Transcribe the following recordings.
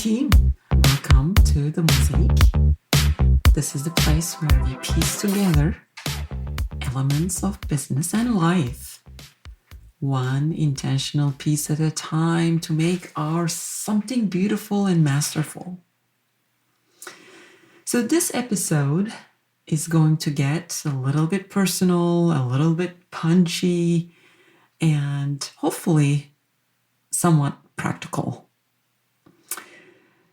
team. Welcome to the Mosaic. This is the place where we piece together elements of business and life, one intentional piece at a time to make ours something beautiful and masterful. So this episode is going to get a little bit personal, a little bit punchy, and hopefully somewhat practical.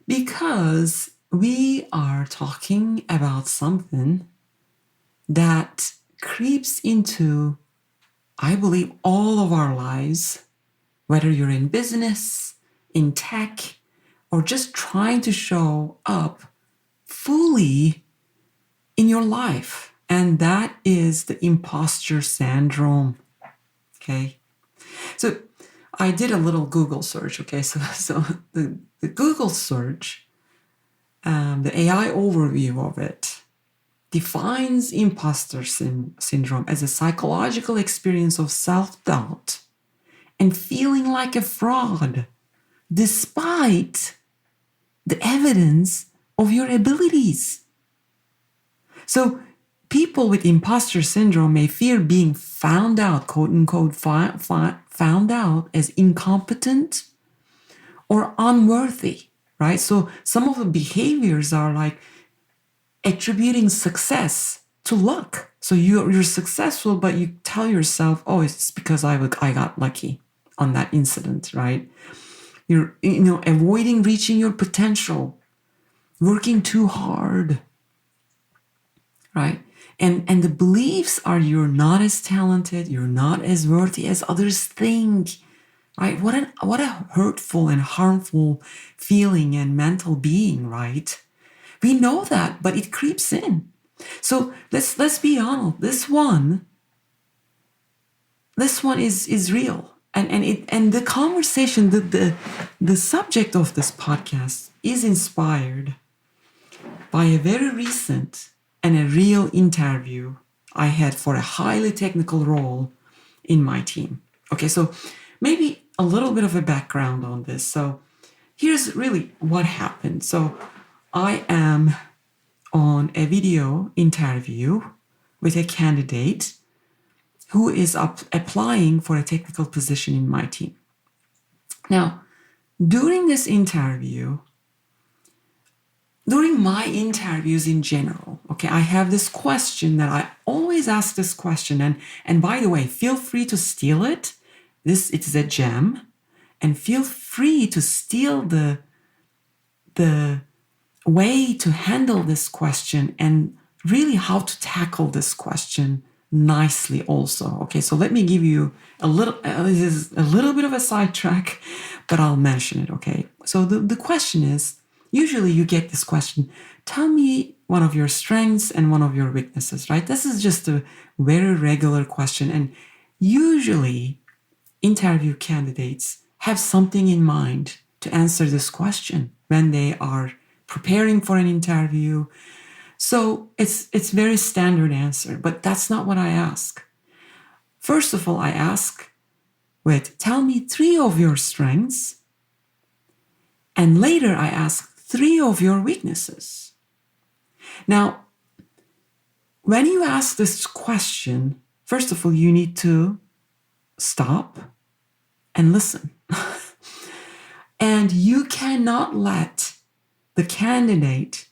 Because we are talking about something that creeps into, I believe, all of our lives, whether you're in business, in tech, or just trying to show up fully in your life. And that is the imposter syndrome. Okay. So I did a little Google search. Okay. So the Google search, the AI overview of it defines imposter syndrome as a psychological experience of self-doubt and feeling like a fraud despite the evidence of your abilities. So people with imposter syndrome may fear being found out, quote unquote, found out as incompetent or unworthy, right? So some of the behaviors are like attributing success to luck. So you're successful, but you tell yourself, oh, it's because I got lucky on that incident, right? You're avoiding reaching your potential, working too hard, right? And the beliefs are you're not as talented, you're not as worthy as others think, right? What a hurtful and harmful feeling and mental being, right? We know that, but it creeps in. So let's be honest. This one is real, and the conversation, the subject of this podcast is inspired by a very recent and a real interview I had for a highly technical role in my team. Okay, so maybe a little bit of a background on this. So here's really what happened. So I am on a video interview with a candidate who is applying for a technical position in my team. Now, during my interviews in general, okay, I have this question that I always ask this question. And by the way, feel free to steal it. It is a gem. And feel free to steal the way to handle this question and really how to tackle this question nicely also. Okay, so let me give you this is a little bit of a sidetrack, but I'll mention it, okay? So the question is, usually you get this question, tell me one of your strengths and one of your weaknesses, right? This is just a very regular question. And usually interview candidates have something in mind to answer this question when they are preparing for an interview. So it's very standard answer, but that's not what I ask. First of all, I ask, tell me 3 of your strengths. And later I ask 3 of your weaknesses. Now, when you ask this question, first of all, you need to stop and listen. And you cannot let the candidate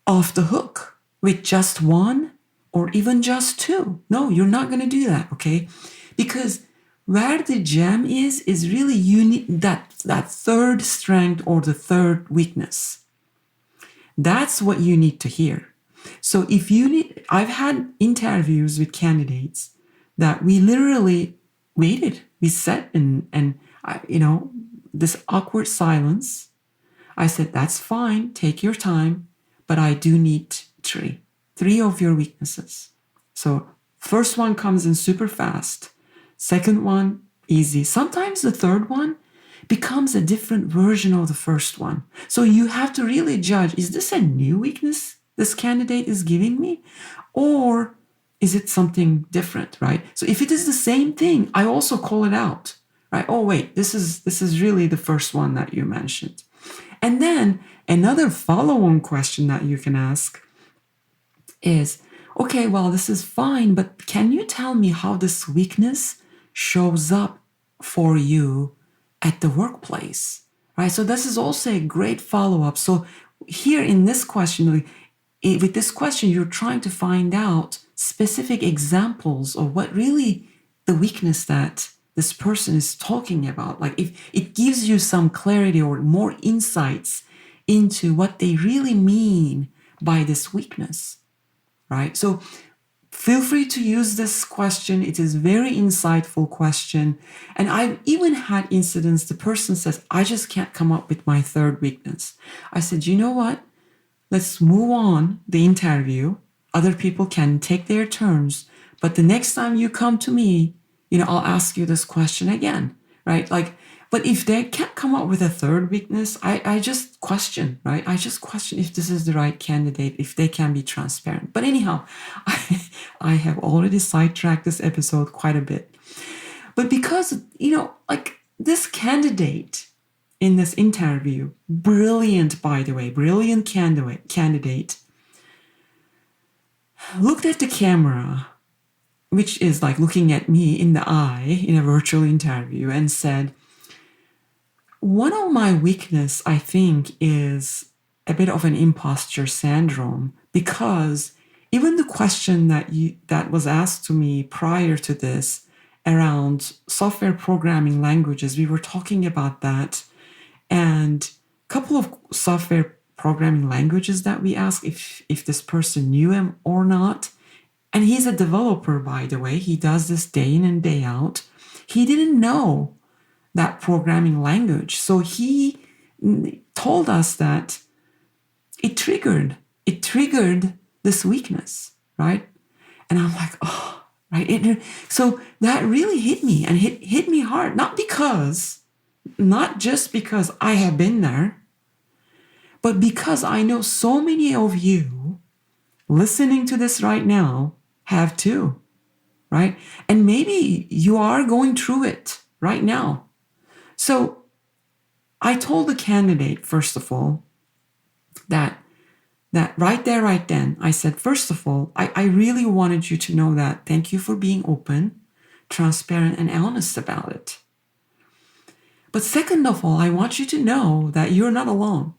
off the hook with just 1 or even just 2. No, you're not going to do that, okay? Because where the gem is really you need that third strength or the third weakness. That's what you need to hear. So I've had interviews with candidates that we literally waited. We sat and this awkward silence. I said, that's fine, take your time, but I do need 3 of your weaknesses. So first one comes in super fast. Second one, easy. Sometimes the third one becomes a different version of the first one. So you have to really judge, is this a new weakness this candidate is giving me? Or is it something different, right? So if it is the same thing, I also call it out, right? Oh, wait, this is really the first one that you mentioned. And then another follow-on question that you can ask is, okay, well, this is fine, but can you tell me how this weakness shows up for you at the workplace? Right? So this is also a great follow-up. So here in this question, with this question, you're trying to find out specific examples of what really the weakness that this person is talking about. Like if it gives you some clarity or more insights into what they really mean by this weakness, right? So feel free to use this question. It is a very insightful question. And I've even had incidents, the person says, I just can't come up with my third weakness. I said, you know what? Let's move on the interview. Other people can take their turns. But the next time you come to me, I'll ask you this question again, right? But if they can't come up with a third weakness, I just question, right? I just question if this is the right candidate, if they can be transparent. But anyhow, I have already sidetracked this episode quite a bit. But because, this candidate in this interview, brilliant, by the way, brilliant candidate, looked at the camera, which is like looking at me in the eye in a virtual interview, and said, one of my weakness, I think, is a bit of an imposter syndrome, because even the question that was asked to me prior to this around software programming languages, we were talking about that, and a couple of software programming languages that we asked if this person knew him or not. And he's a developer, by the way. He does this day in and day out. He didn't know that programming language. So he told us that it triggered this weakness, right? And I'm like, oh, right. So that really hit me, and hit me hard. Not just because I have been there, but because I know so many of you listening to this right now have too, right? And maybe you are going through it right now. So I told the candidate, first of all, that right there, right then, I said, first of all, I really wanted you to know that thank you for being open, transparent, and honest about it. But second of all, I want you to know that you're not alone.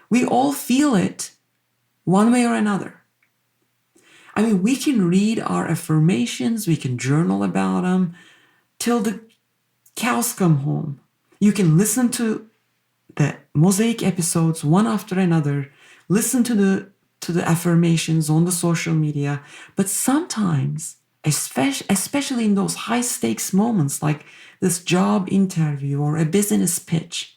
We all feel it one way or another. I mean, we can read our affirmations, we can journal about them till the cows come home. You can listen to the Mosaic episodes one after another, listen to the affirmations on the social media, but sometimes, especially in those high stakes moments like this job interview or a business pitch,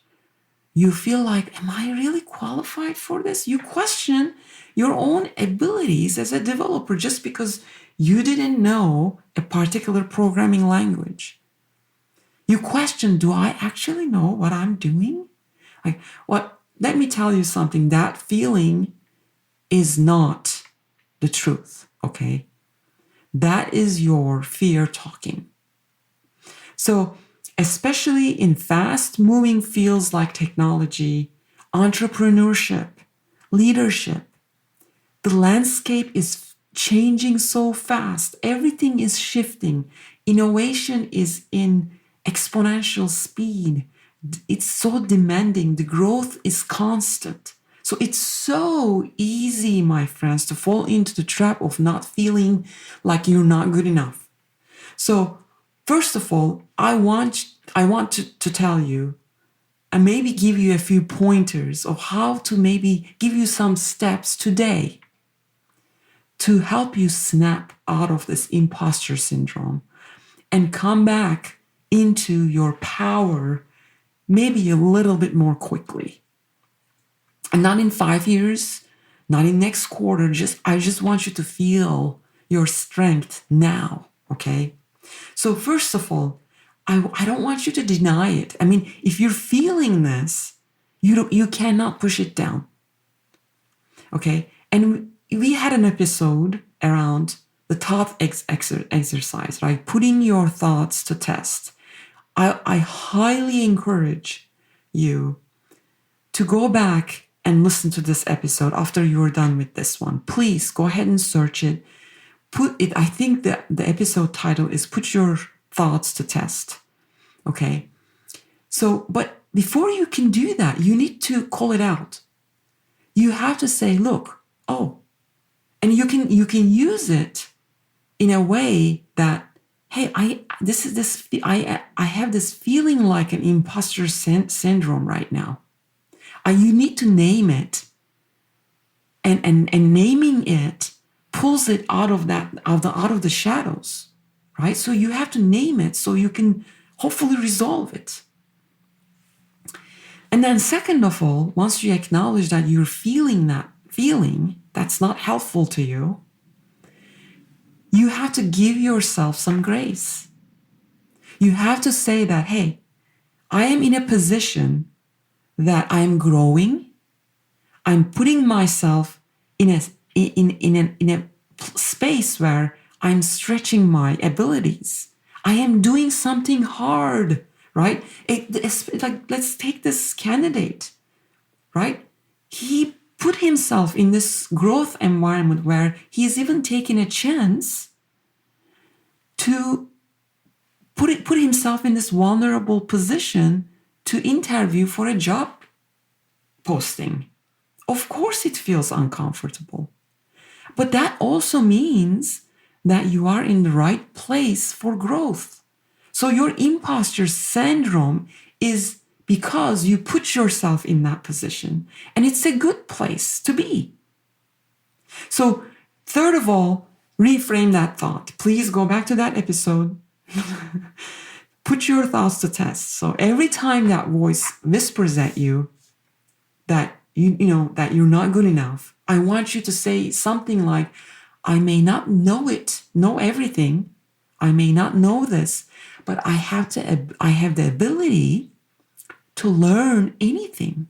you feel like, am I really qualified for this? You question your own abilities as a developer just because you didn't know a particular programming language. You question, do I actually know what I'm doing? Let me tell you something. That feeling is not the truth, okay? That is your fear talking. So, especially in fast-moving fields like technology, entrepreneurship, leadership, the landscape is changing so fast. Everything is shifting. Innovation is in exponential speed. It's so demanding. The growth is constant. So it's so easy, my friends, to fall into the trap of not feeling like you're not good enough. So first of all, I want to tell you and maybe give you a few pointers of how to maybe give you some steps today to help you snap out of this imposter syndrome and come back into your power maybe a little bit more quickly. And not in 5 years, not in next quarter, I just want you to feel your strength now, okay? So first of all, I don't want you to deny it. I mean, if you're feeling this, you cannot push it down, okay? And we had an episode around the thought exercise, right? Putting your thoughts to test. I highly encourage you to go back and listen to this episode after you're done with this one, please go ahead and search it. Put it, I think that the episode title is Put Your Thoughts to Test. Okay. So, but before you can do that, you need to call it out. You have to say, look, oh, and you can use it in a way that, hey, I have this feeling like an imposter syndrome right now. You need to name it, and naming it pulls it out of the shadows, right? So you have to name it so you can hopefully resolve it. And then second of all, once you acknowledge that you're feeling that feeling that's not helpful to you, you have to give yourself some grace. You have to say that, hey, I am in a position that I'm growing. I'm putting myself in a space where I'm stretching my abilities. I am doing something hard, right? It's like, let's take this candidate, right? He put himself in this growth environment where he's even taking a chance to put himself in this vulnerable position to interview for a job posting. Of course it feels uncomfortable. But that also means that you are in the right place for growth. So your imposter syndrome is because you put yourself in that position. And it's a good place to be. So third of all, reframe that thought. Please go back to that episode. Put your thoughts to test. So every time that voice whispers at you that that you're not good enough, I want you to say something like, I may not know everything. I may not know this, but I have the ability to learn anything.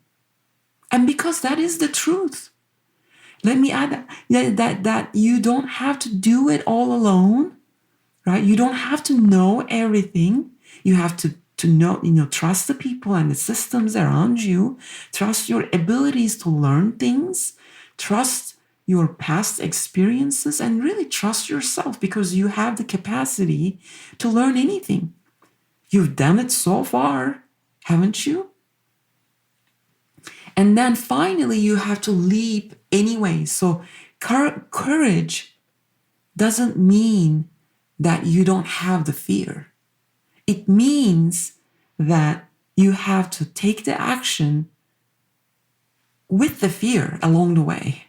And because that is the truth. Let me add that you don't have to do it all alone, right? You don't have to know everything. You have to know, trust the people and the systems around you. Trust your abilities to learn things. Trust your past experiences and really trust yourself because you have the capacity to learn anything. You've done it so far, haven't you? And then finally, you have to leap anyway. So courage doesn't mean that you don't have the fear. It means that you have to take the action with the fear along the way.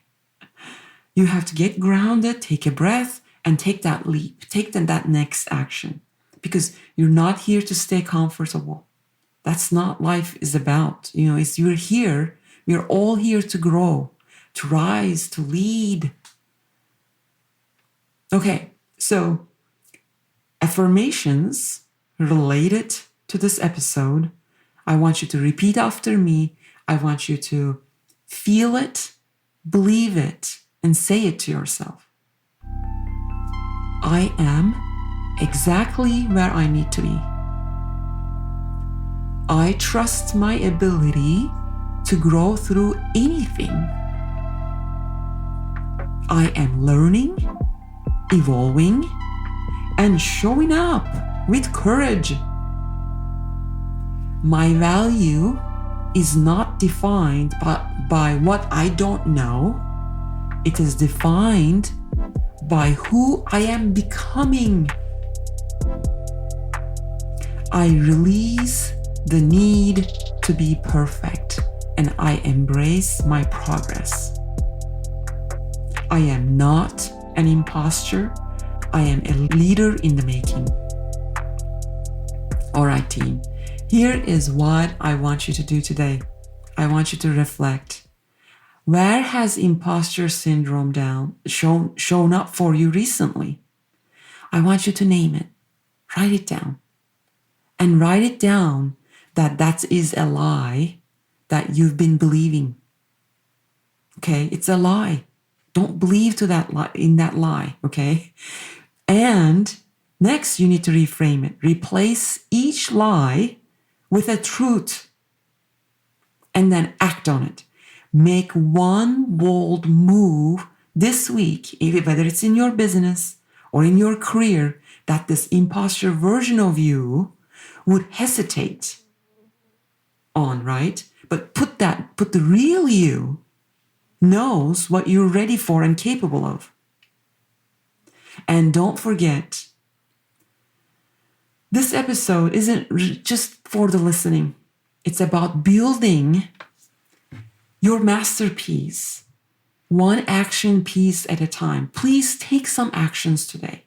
You have to get grounded, take a breath, and take that leap, take that next action. Because you're not here to stay comfortable. That's not life is about. It's you're here. We're all here to grow, to rise, to lead. Okay, so affirmations related to this episode. I want you to repeat after me. I want you to feel it, believe it, and say it to yourself. I am exactly where I need to be. I trust my ability to grow through anything. I am learning, evolving, and showing up with courage. My value is not defined by what I don't know. It is defined by who I am becoming. I release the need to be perfect, and I embrace my progress. I am not an imposter. I am a leader in the making. All right, team. Here is what I want you to do today. I want you to reflect. Where has imposter syndrome shown up for you recently? I want you to name it. Write it down. And write it down that is a lie that you've been believing. Okay? It's a lie. Don't believe in that lie, okay? And next, you need to reframe it. Replace each lie with a truth. and then act on it. Make one bold move this week, whether it's in your business or in your career, that this imposter version of you would hesitate on, right? But put the real you knows what you're ready for and capable of. And don't forget, this episode isn't just for the listening. It's about building your masterpiece, one action piece at a time. Please take some actions today,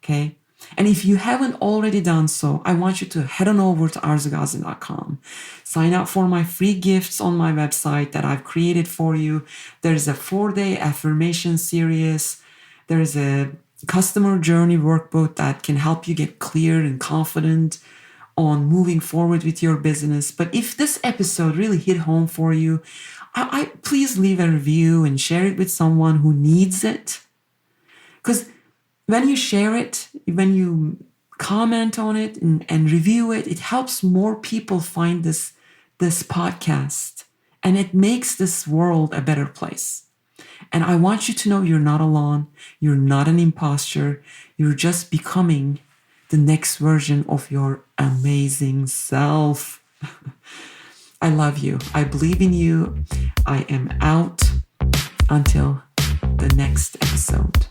okay? And if you haven't already done so, I want you to head on over to arzughazi.com. Sign up for my free gifts on my website that I've created for you. There's a 4-day affirmation series. There's a customer journey workbook that can help you get clear and confident on moving forward with your business. But if this episode really hit home for you, I please leave a review and share it with someone who needs it. Because when you share it, when you comment on it and review it, it helps more people find this podcast, and it makes this world a better place. And I want you to know you're not alone. You're not an imposter. You're just becoming the next version of your amazing self. I love you. I believe in you. I am out. Until the next episode.